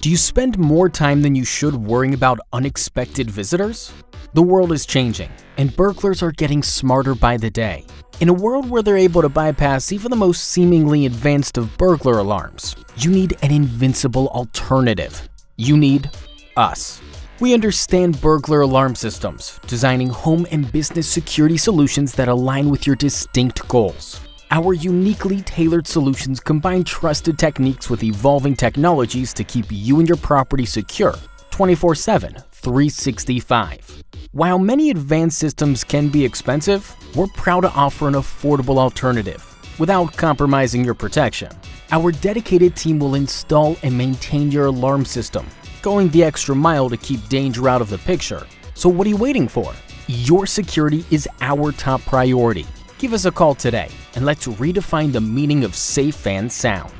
Do you spend more time than you should worrying about unexpected visitors? The world is changing, and burglars are getting smarter by the day. In a world where they're able to bypass even the most seemingly advanced of burglar alarms, you need an invincible alternative. You need us. We understand burglar alarm systems, designing home and business security solutions that align with your distinct goals. Our uniquely tailored solutions combine trusted techniques with evolving technologies to keep you and your property secure 24/7, 365. While many advanced systems can be expensive, we're proud to offer an affordable alternative without compromising your protection. Our dedicated team will install and maintain your alarm system, going the extra mile to keep danger out of the picture. So what are you waiting for? Your security is our top priority. Give us a call today and let's redefine the meaning of safe and sound.